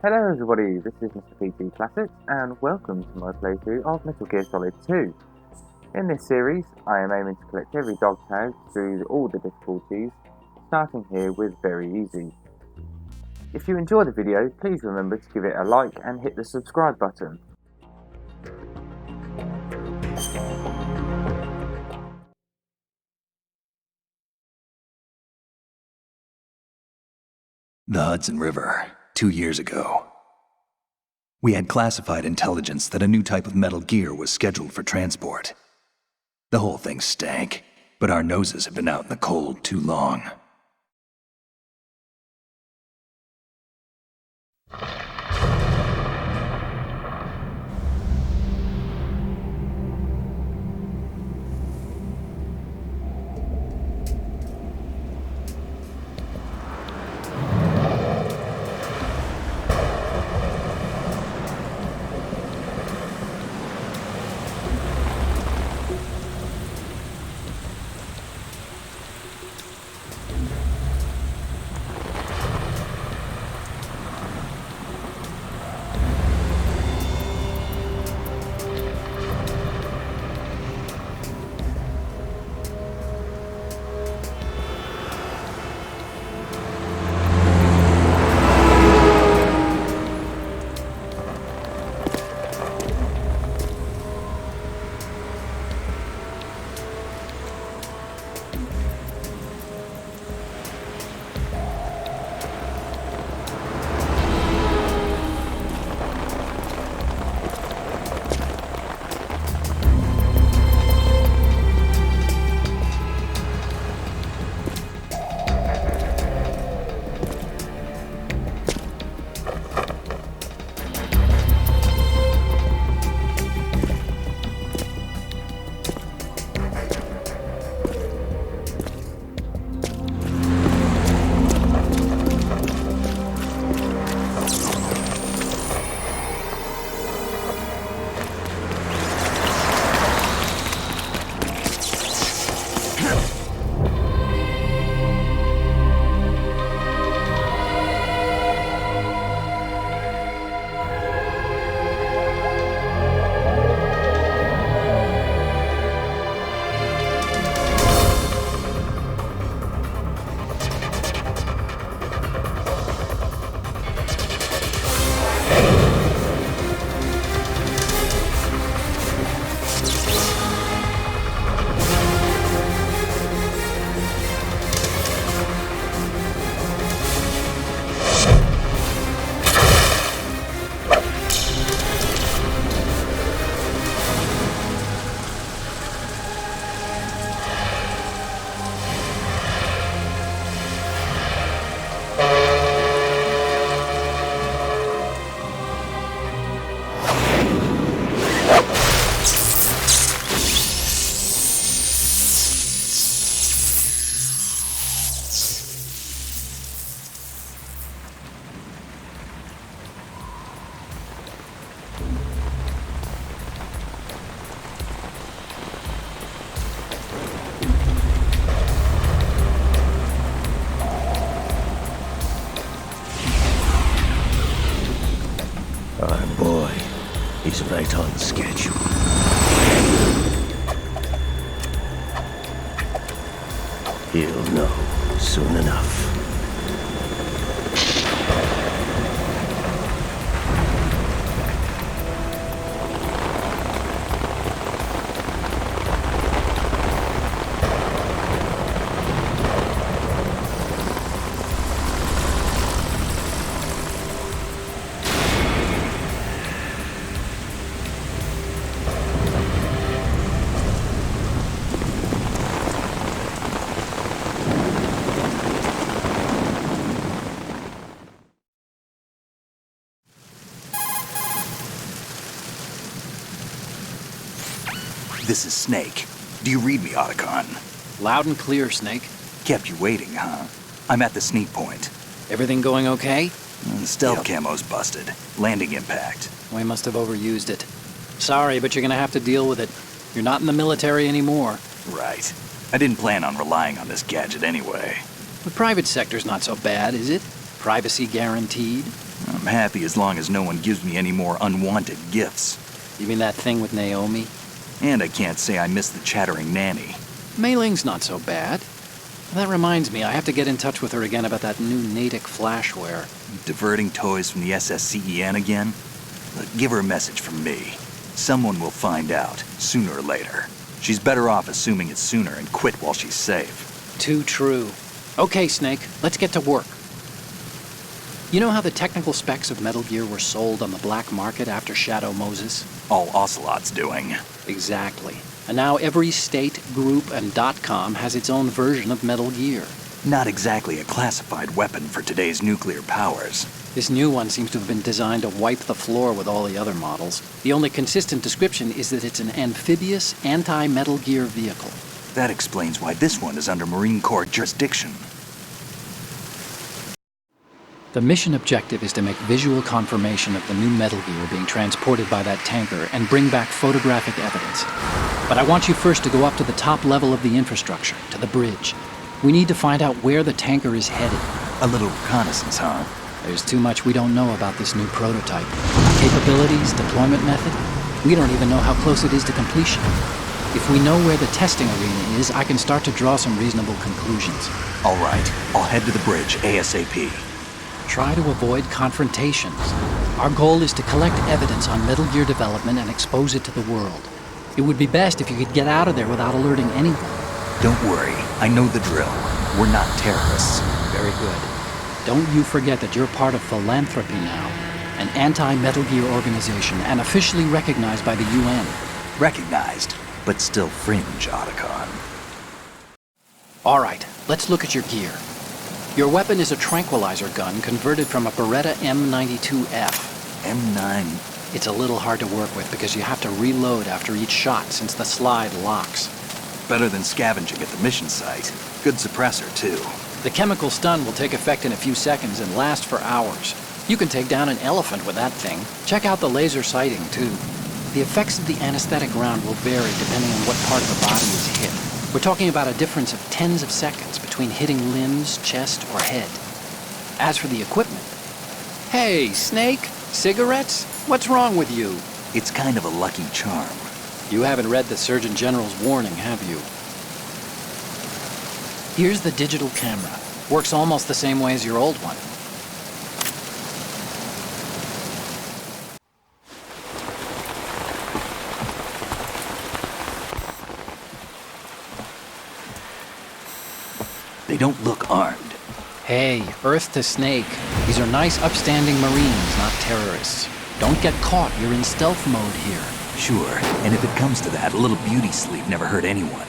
Hello everybody, this is Mr. PT Classic, and welcome to my playthrough of Metal Gear Solid 2. In this series, I am aiming to collect every dog tag through all the difficulties, starting here with very easy. If you enjoy the video, please remember to give it a like and hit the subscribe button. The Hudson River, 2 years ago. We had classified intelligence that a new type of Metal Gear was scheduled for transport. The whole thing stank, but our noses had been out in the cold too long. Our boy is right on schedule. He'll know soon enough. This is Snake. Do you read me, Otacon? Loud and clear, Snake. Kept you waiting, huh? I'm at the sneak point. Everything going okay? The stealth camo's busted. Landing impact. We must have overused it. Sorry, but you're gonna have to deal with it. You're not in the military anymore. Right. I didn't plan on relying on this gadget anyway. The private sector's not so bad, is it? Privacy guaranteed. I'm happy as long as no one gives me any more unwanted gifts. You mean that thing with Naomi? And I can't say I miss the chattering nanny. Mei Ling's not so bad. That reminds me, I have to get in touch with her again about that new Natick flashware. Diverting toys from the SSCEN again? Look, give her a message from me. Someone will find out, sooner or later. She's better off assuming it sooner and quit while she's safe. Too true. Okay, Snake, let's get to work. You know how the technical specs of Metal Gear were sold on the black market after Shadow Moses? All Ocelot's doing. Exactly. And now every state, group, and .com has its own version of Metal Gear. Not exactly a classified weapon for today's nuclear powers. This new one seems to have been designed to wipe the floor with all the other models. The only consistent description is that it's an amphibious, anti-Metal Gear vehicle. That explains why this one is under Marine Corps jurisdiction. The mission objective is to make visual confirmation of the new Metal Gear being transported by that tanker and bring back photographic evidence. But I want you first to go up to the top level of the infrastructure, to the bridge. We need to find out where the tanker is headed. A little reconnaissance, huh? There's too much we don't know about this new prototype. Capabilities, deployment method. We don't even know how close it is to completion. If we know where the testing arena is, I can start to draw some reasonable conclusions. All right, I'll head to the bridge ASAP. Try to avoid confrontations. Our goal is to collect evidence on Metal Gear development and expose it to the world. It would be best if you could get out of there without alerting anyone. Don't worry, I know the drill. We're not terrorists. Very good. Don't you forget that you're part of Philanthropy now, an anti-Metal Gear organization and officially recognized by the UN. Recognized, but still fringe, Otacon. All right, let's look at your gear. Your weapon is a tranquilizer gun converted from a Beretta M92F. M9. It's a little hard to work with because you have to reload after each shot since the slide locks. Better than scavenging at the mission site. Good suppressor, too. The chemical stun will take effect in a few seconds and last for hours. You can take down an elephant with that thing. Check out the laser sighting, too. The effects of the anesthetic round will vary depending on what part of the body is hit. We're talking about a difference of tens of seconds between hitting limbs, chest, or head. As for the equipment... Hey, Snake? Cigarettes? What's wrong with you? It's kind of a lucky charm. You haven't read the Surgeon General's warning, have you? Here's the digital camera. Works almost the same way as your old one. They don't look armed. Hey, Earth to Snake. These are nice, upstanding Marines, not terrorists. Don't get caught. You're in stealth mode here. Sure, and if it comes to that, a little beauty sleep never hurt anyone.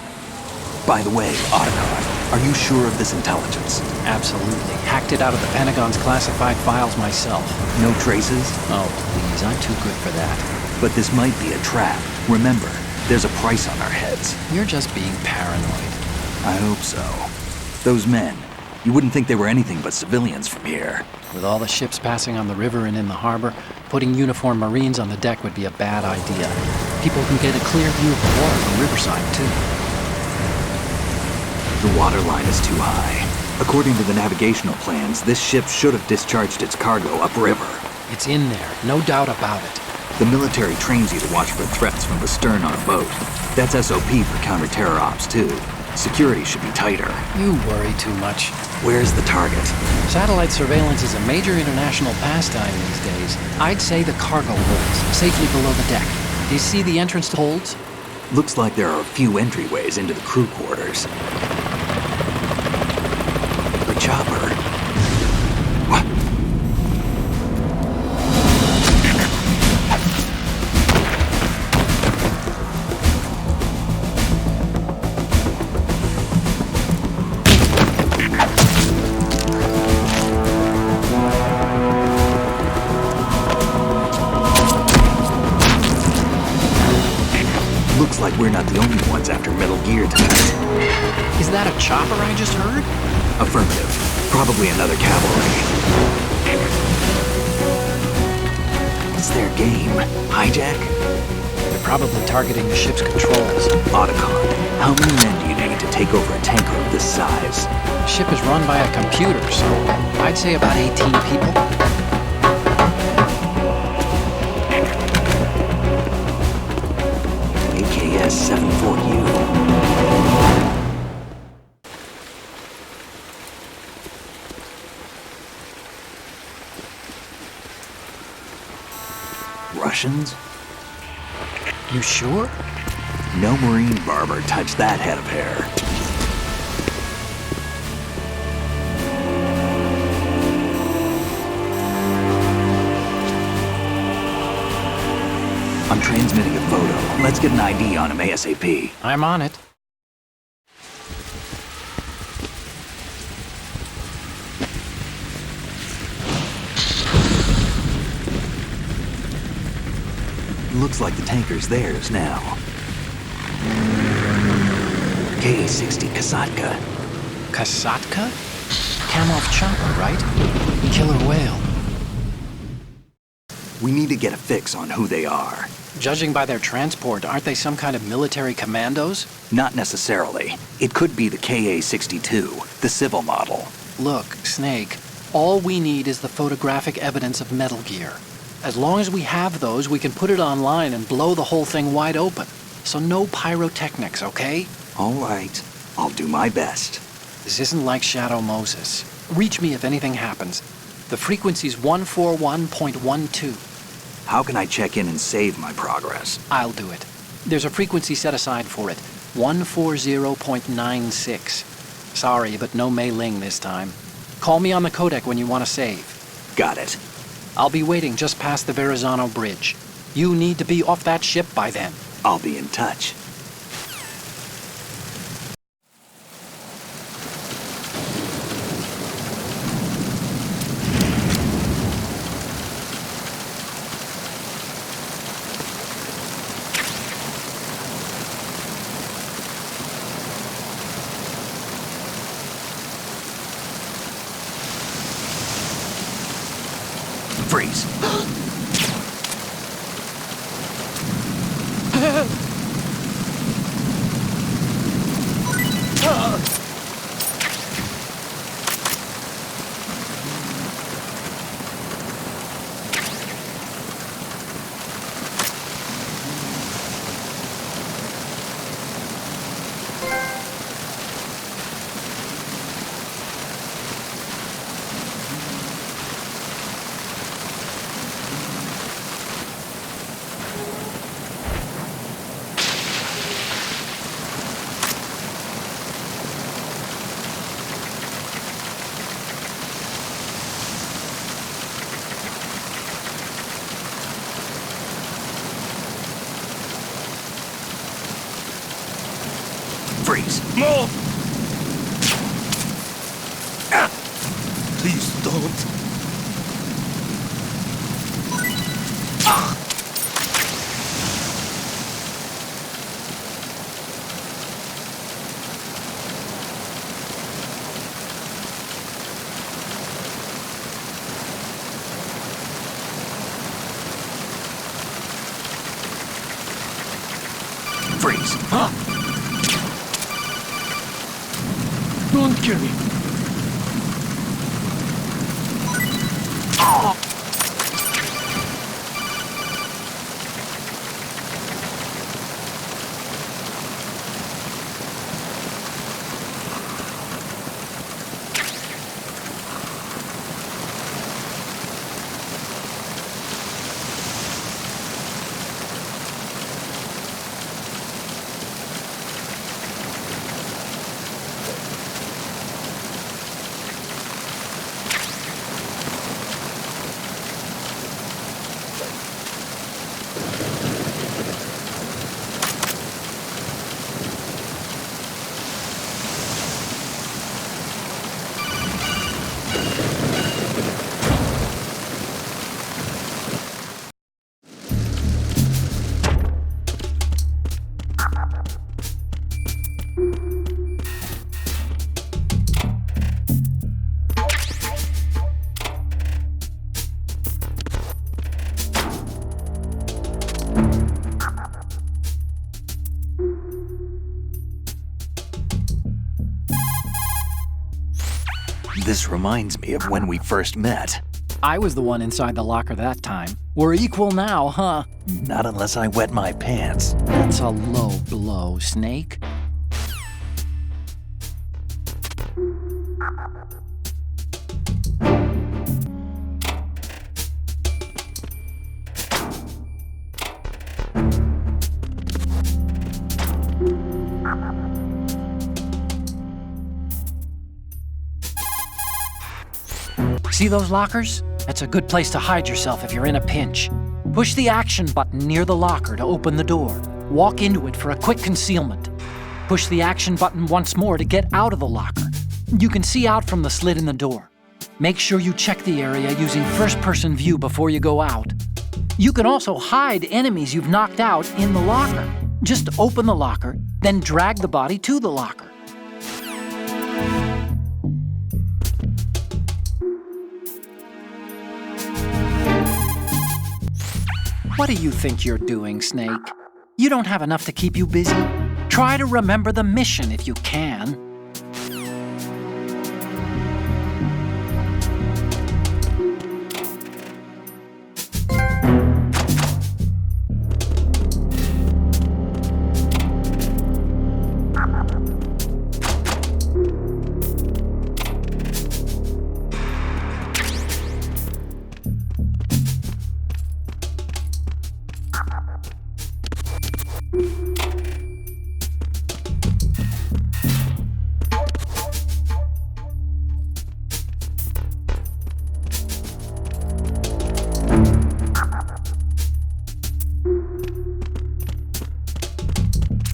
By the way, Otacon, are you sure of this intelligence? Absolutely. Hacked it out of the Pentagon's classified files myself. No traces? Oh, please, I'm too good for that. But this might be a trap. Remember, there's a price on our heads. You're just being paranoid. I hope so. Those men, you wouldn't think they were anything but civilians from here. With all the ships passing on the river and in the harbor, putting uniformed Marines on the deck would be a bad idea. People can get a clear view of the water from Riverside, too. The water line is too high. According to the navigational plans, this ship should have discharged its cargo upriver. It's in there, no doubt about it. The military trains you to watch for threats from the stern on a boat. That's SOP for counter-terror ops, too. Security should be tighter. You worry too much. Where's the target? Satellite surveillance is a major international pastime these days. I'd say the cargo holds, safely below the deck. Do you see the entrance to holds? Looks like there are a few entryways into the crew quarters. The chopper. What? Looks like we're not the only ones after Metal Gear tonight. Is that a chopper I just heard? Affirmative. Probably another cavalry. It's their game. Hijack? They're probably targeting the ship's controls. Otacon, how many men do you need to take over a tanker of this size? The ship is run by a computer, so I'd say about 18 people. a 7-4 U. Russians? You sure? No Marine barber touched that head of hair. I'm transmitting a photo. Let's get an ID on him ASAP. I'm on it. Looks like the tanker's theirs now. K-60 Kasatka. Kasatka? Kamov chopper, right? Killer whale. We need to get a fix on who they are. Judging by their transport, aren't they some kind of military commandos? Not necessarily. It could be the KA-62, the civil model. Look, Snake, all we need is the photographic evidence of Metal Gear. As long as we have those, we can put it online and blow the whole thing wide open. So no pyrotechnics, okay? All right. I'll do my best. This isn't like Shadow Moses. Reach me if anything happens. The frequency's 141.12. How can I check in and save my progress? I'll do it. There's a frequency set aside for it. 140.96. Sorry, but no Mei Ling this time. Call me on the codec when you want to save. Got it. I'll be waiting just past the Verrazano Bridge. You need to be off that ship by then. I'll be in touch. Freeze. Freeze. No! Please don't. Freeze. Don't kill me. This reminds me of when we first met. I was the one inside the locker that time. We're equal now, huh? Not unless I wet my pants. That's a low blow, Snake. See those lockers? That's a good place to hide yourself if you're in a pinch. Push the action button near the locker to open the door. Walk into it for a quick concealment. Push the action button once more to get out of the locker. You can see out from the slit in the door. Make sure you check the area using first-person view before you go out. You can also hide enemies you've knocked out in the locker. Just open the locker, then drag the body to the locker. What do you think you're doing, Snake? You don't have enough to keep you busy? Try to remember the mission if you can.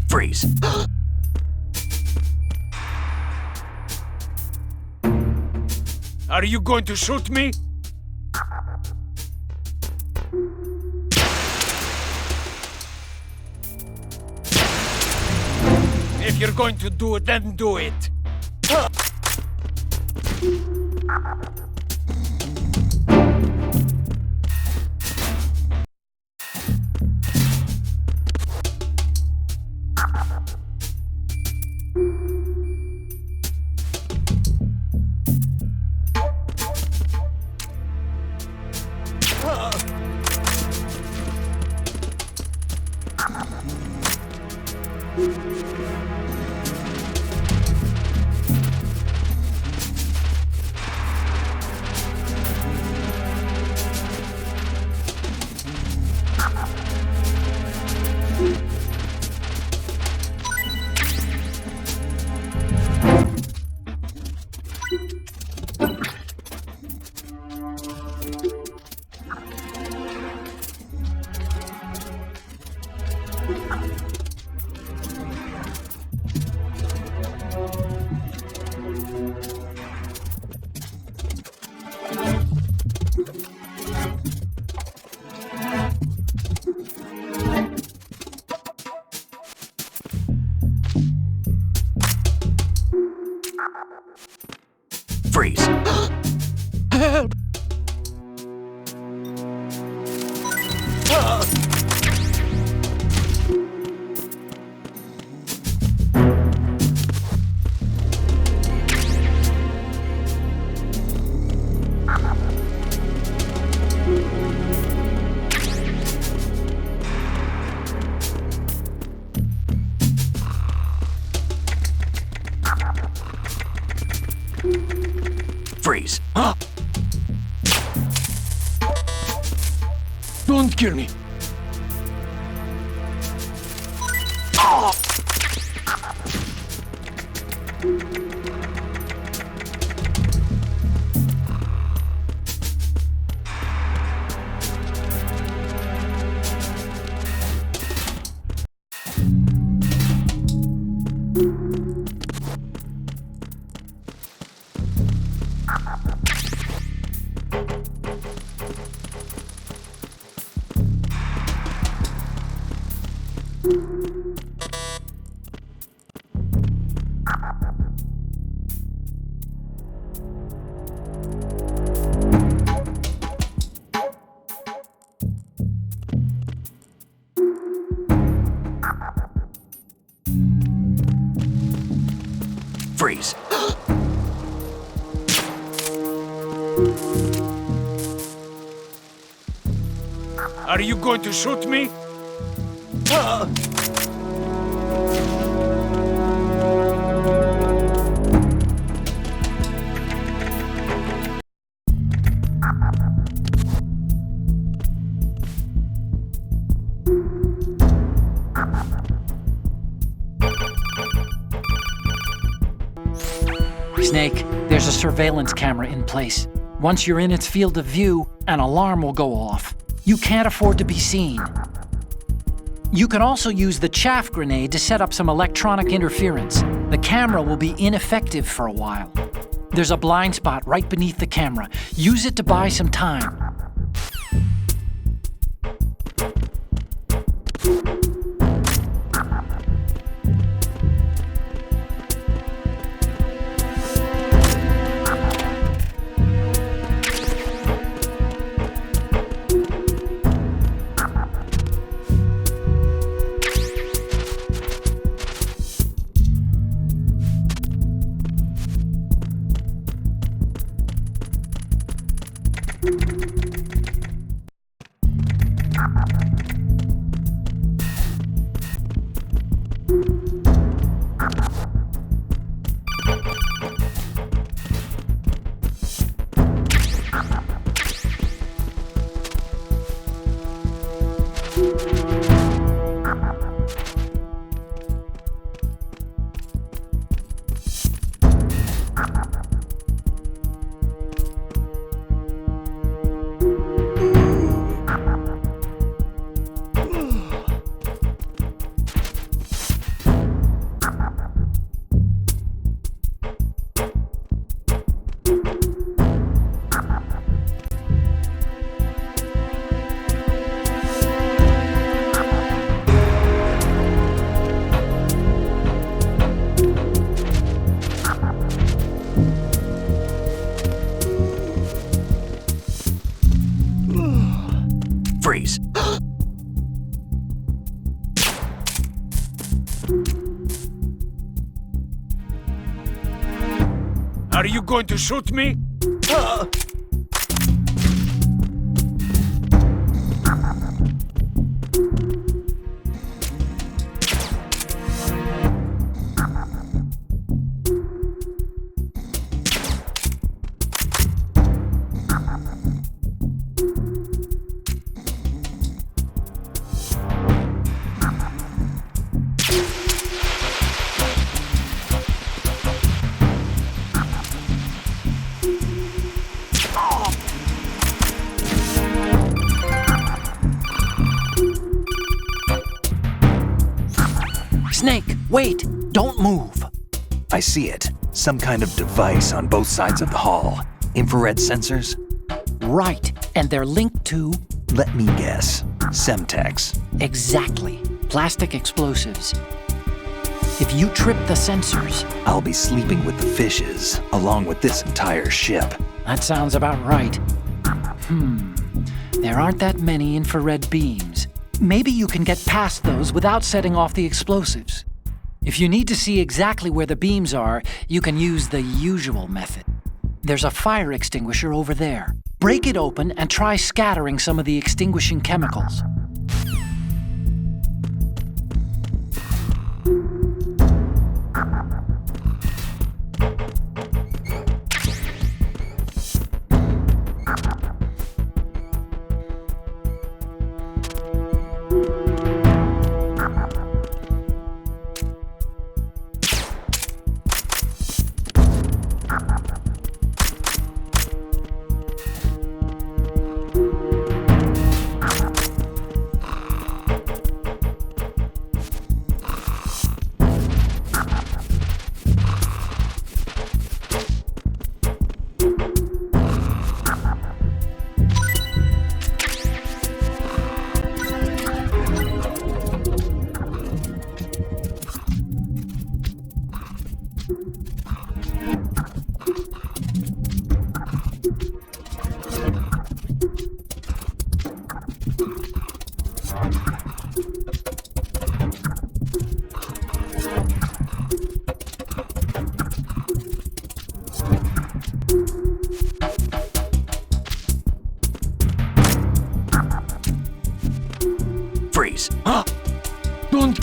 Freeze. Are you going to shoot me? If you're going to do it, then do it. Freeze. Help! Freeze. Don't kill me. Freeze. Are you going to shoot me? Snake, there's a surveillance camera in place. Once you're in its field of view, an alarm will go off. You can't afford to be seen. You can also use the chaff grenade to set up some electronic interference. The camera will be ineffective for a while. There's a blind spot right beneath the camera. Use it to buy some time. Freeze. Are you going to shoot me? Snake, wait! Don't move! I see it. Some kind of device on both sides of the hall. Infrared sensors? Right, and they're linked to... Let me guess. Semtex. Exactly. Plastic explosives. If you trip the sensors... I'll be sleeping with the fishes, along with this entire ship. That sounds about right. There aren't that many infrared beams. Maybe you can get past those without setting off the explosives. If you need to see exactly where the beams are, you can use the usual method. There's a fire extinguisher over there. Break it open and try scattering some of the extinguishing chemicals.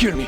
kill me.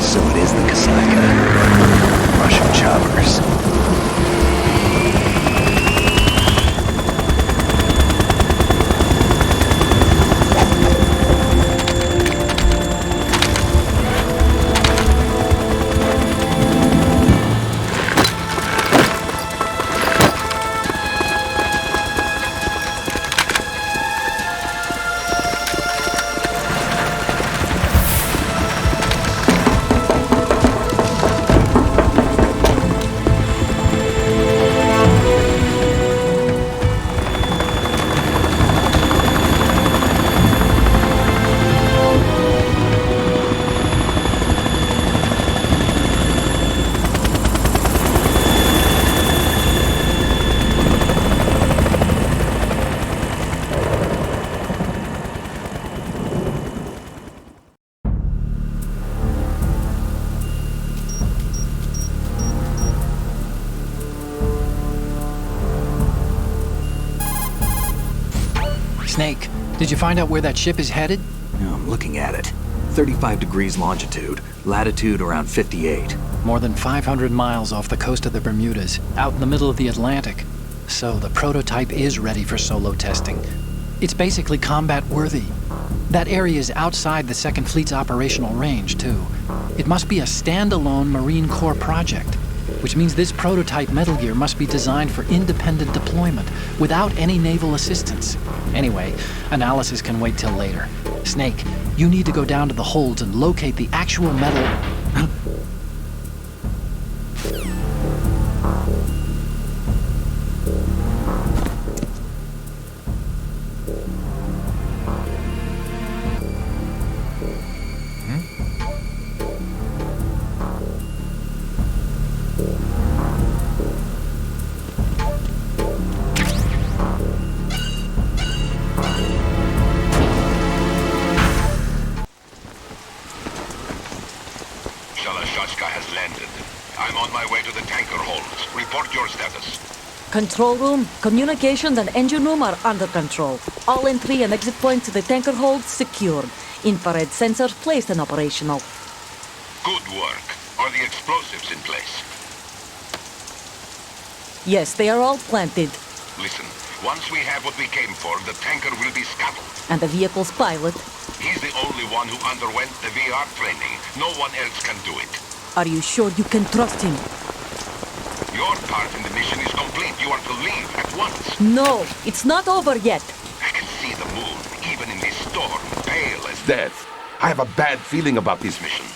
So it is the Kasaka. Russian choppers. Snake, did you find out where that ship is headed? I'm looking at it. 35 degrees longitude, latitude around 58. More than 500 miles off the coast of the Bermudas, out in the middle of the Atlantic. So the prototype is ready for solo testing. It's basically combat-worthy. That area is outside the Second Fleet's operational range, too. It must be a standalone Marine Corps project, which means this prototype Metal Gear must be designed for independent deployment, without any naval assistance. Anyway, analysis can wait till later. Snake, you need to go down to the holds and locate the actual metal... has landed. I'm on my way to the tanker holds. Report your status. Control room, communications and engine room are under control. All entry and exit points to the tanker hold secured. Infrared sensors placed and operational. Good work. Are the explosives in place? Yes, they are all planted. Listen, once we have what we came for, the tanker will be scuttled. And the vehicle's pilot? He's the only one who underwent the VR training. No one else can do it. Are you sure you can trust him? Your part in the mission is complete. You are to leave at once. No, it's not over yet. I can see the moon, even in this storm, pale as death. I have a bad feeling about this mission.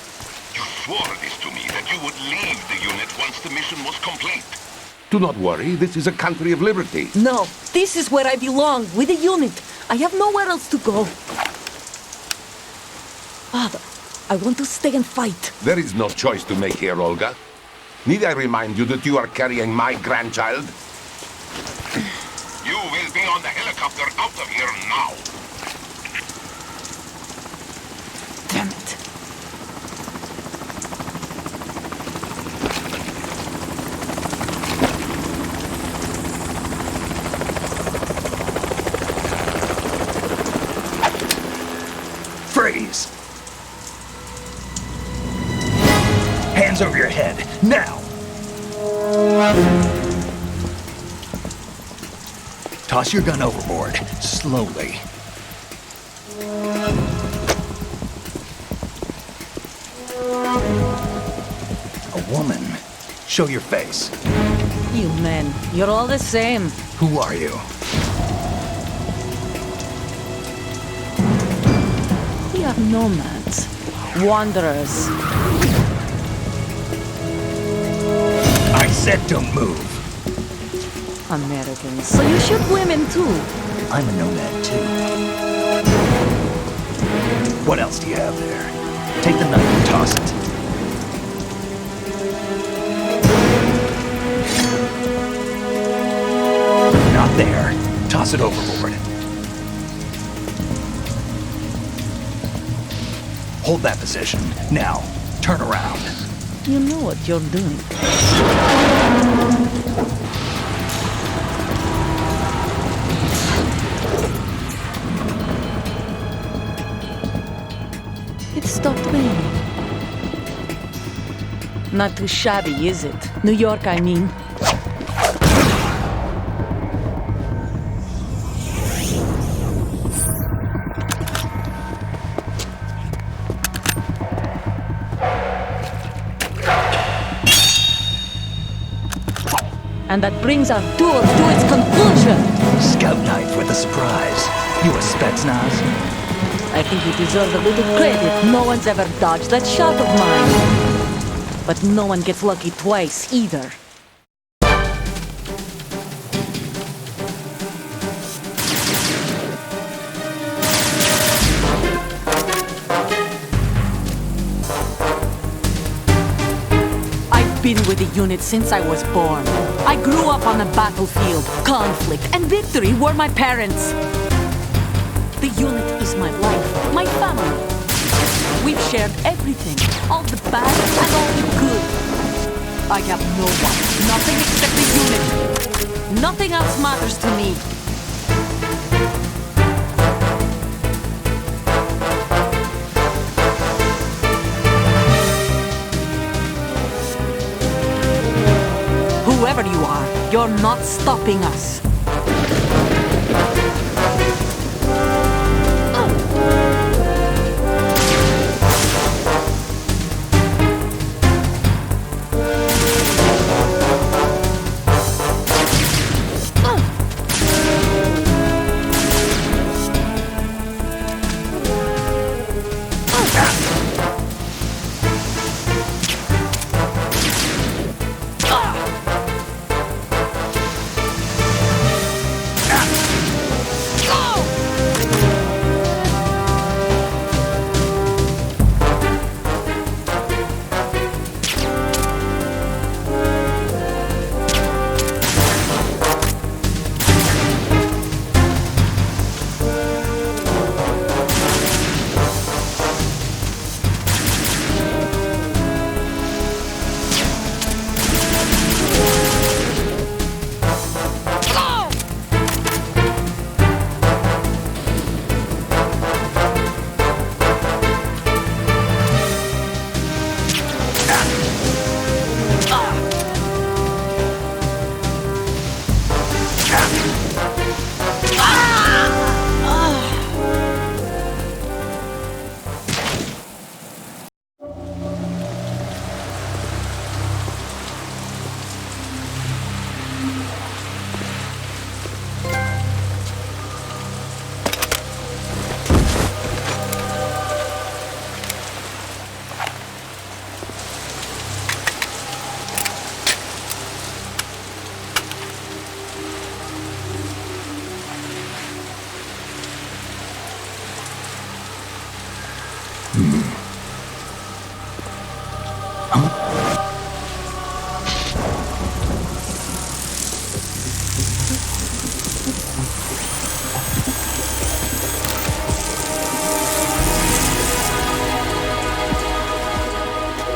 You swore this to me, that you would leave the unit once the mission was complete. Do not worry, this is a country of liberty. No, this is where I belong, with the unit. I have nowhere else to go. Father, I want to stay and fight. There is no choice to make here, Olga. Need I remind you that you are carrying my grandchild? You will be on the helicopter out of here now. Damn it. Freeze! Hands over your head, now! Toss your gun overboard, slowly. A woman. Show your face. You men, you're all the same. Who are you? We are nomads. Wanderers. I said don't move. Americans. So you shoot women too. I'm a nomad too. What else do you have there? Take the knife and toss it. Not there. Toss it overboard. Hold that position. Now, turn around. You know what you're doing. It stopped raining. Not too shabby, is it? New York, I mean. And that brings our tour to its conclusion. Scout knife with a surprise. You a Spetsnaz? I think you deserve a little credit. No one's ever dodged that shot of mine. But no one gets lucky twice, either. I've been with the unit since I was born. I grew up on the battlefield. Conflict and victory were my parents. The unit is my life, my family. We've shared everything, all the bad and all the good. I have no one, nothing except the unit. Nothing else matters to me. Whoever you are, you're not stopping us.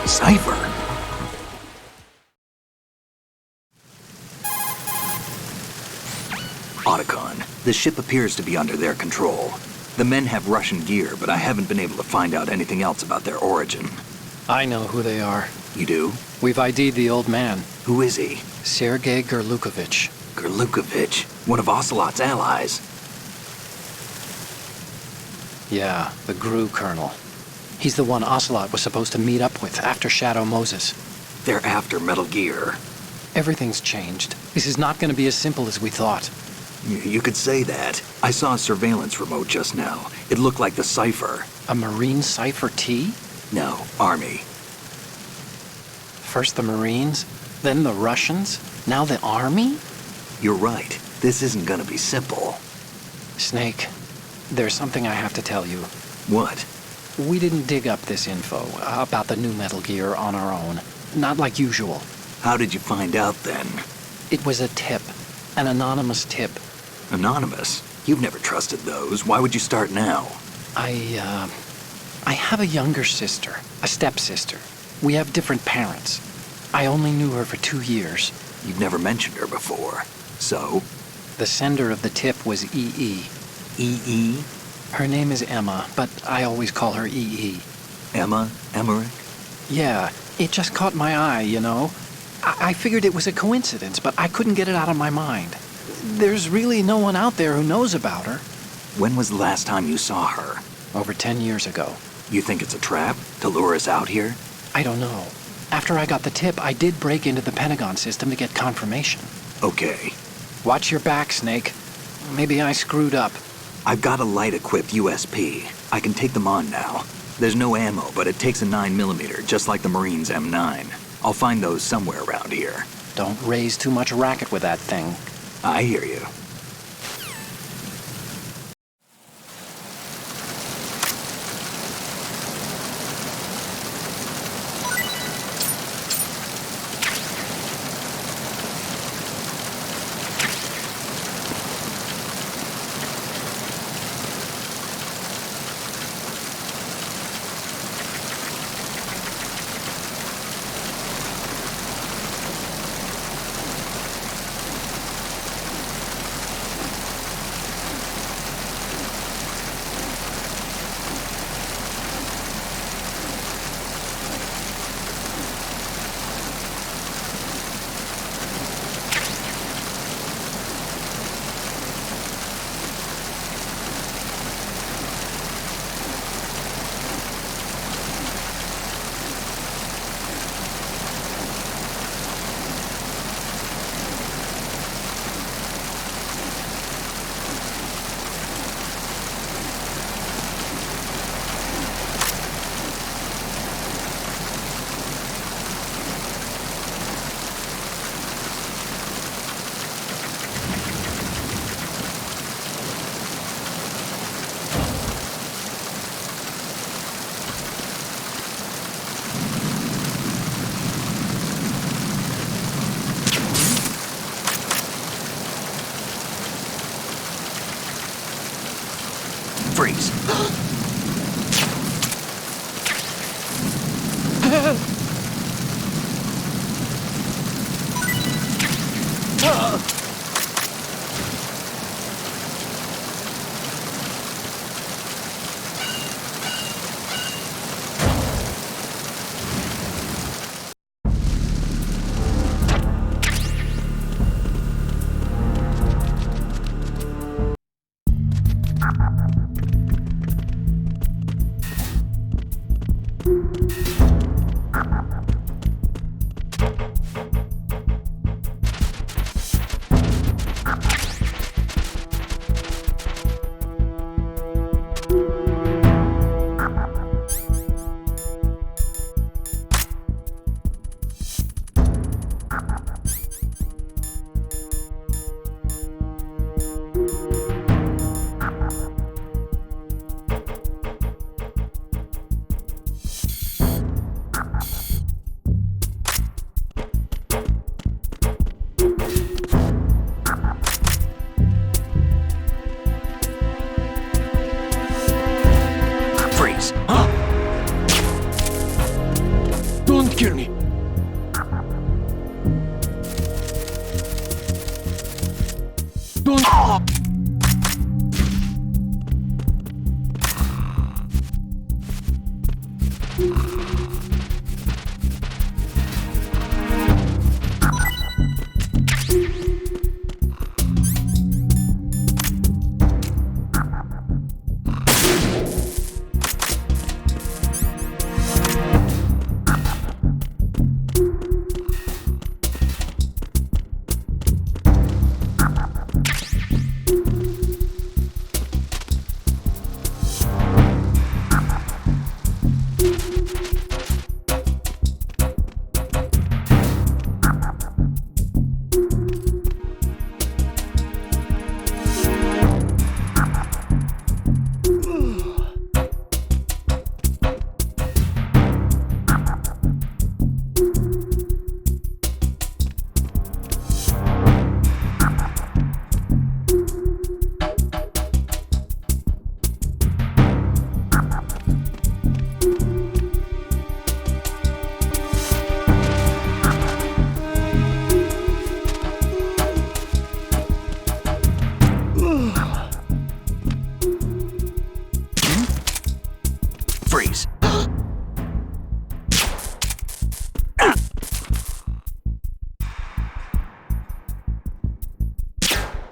Cipher? Otacon, the ship appears to be under their control. The men have Russian gear, but I haven't been able to find out anything else about their origin. I know who they are. You do? We've ID'd the old man, Who is he? Sergei Gurlukovich. Gurlukovich, one of Ocelot's allies. Yeah, the GRU colonel. He's the one Ocelot was supposed to meet up with after Shadow Moses. They're after Metal Gear. Everything's changed. This is not going to be as simple as we thought. You could say that. I saw a surveillance remote just now. It looked like the Cipher. A Marine Cipher T? No, Army. First the Marines, then the Russians, now the Army? You're right. This isn't gonna be simple. Snake, there's something I have to tell you. What? We didn't dig up this info about the new Metal Gear on our own. Not like usual. How did you find out then? It was a tip. An anonymous tip. Anonymous? You've never trusted those. Why would you start now? I have a younger sister, a stepsister. We have different parents. I only knew her for 2 years. You've never mentioned her before. So? The sender of the tip was EE. EE? Her name is Emma, but I always call her EE. Emma? Emmerich? Yeah, it just caught my eye, you know? I figured it was a coincidence, but I couldn't get it out of my mind. There's really no one out there who knows about her. When was the last time you saw her? Over 10 years ago. You think it's a trap? To lure us out here? I don't know. After I got the tip, I did break into the Pentagon system to get confirmation. Okay. Watch your back, Snake. Maybe I screwed up. I've got a light-equipped USP. I can take them on now. There's no ammo, but it takes a 9mm, just like the Marines' M9. I'll find those somewhere around here. Don't raise too much racket with that thing. I hear you. Freeze. Don't kill me. Don't.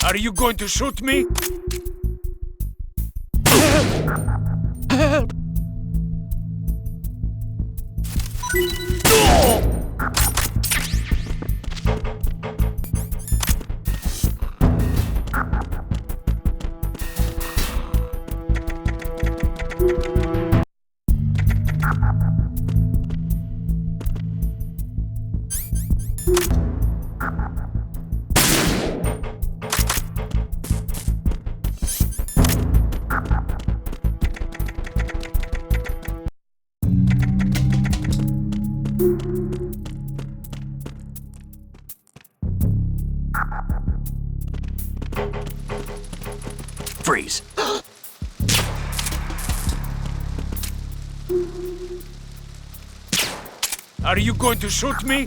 Are you going to shoot me? Freeze. Are you going to shoot me?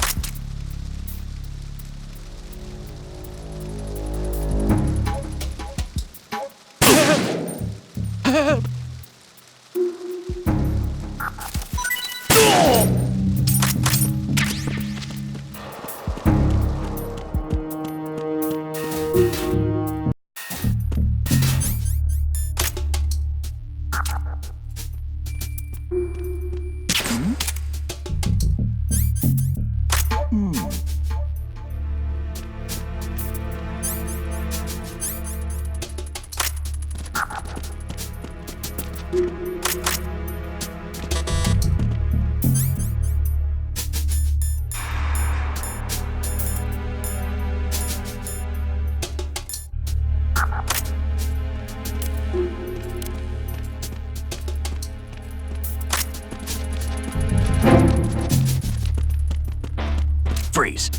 Freeze.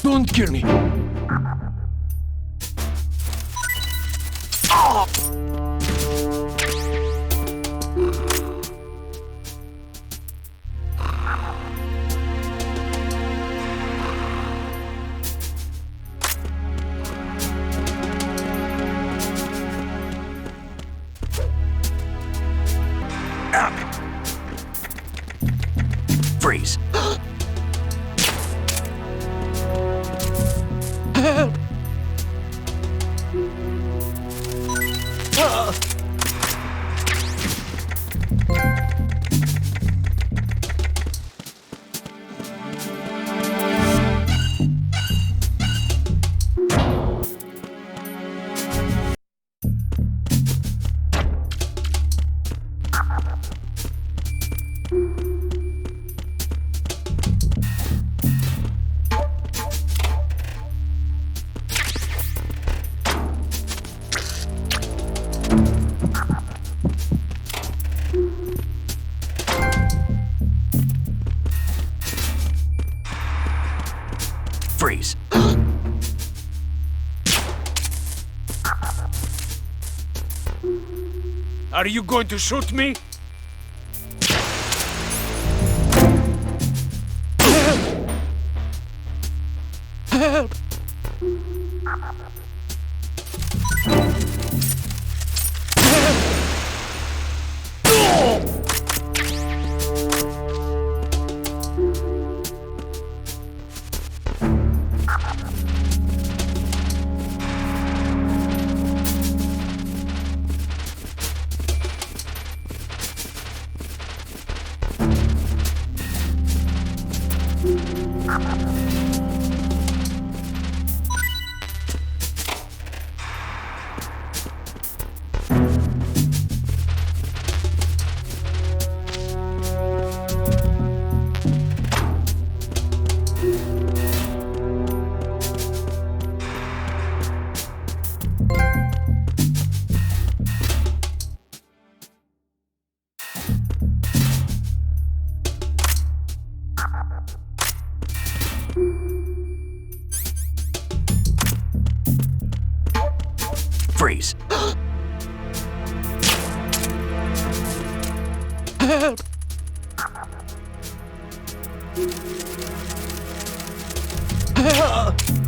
Don't kill me. Freeze. Freeze. Are you going to shoot me? Freeze. Help!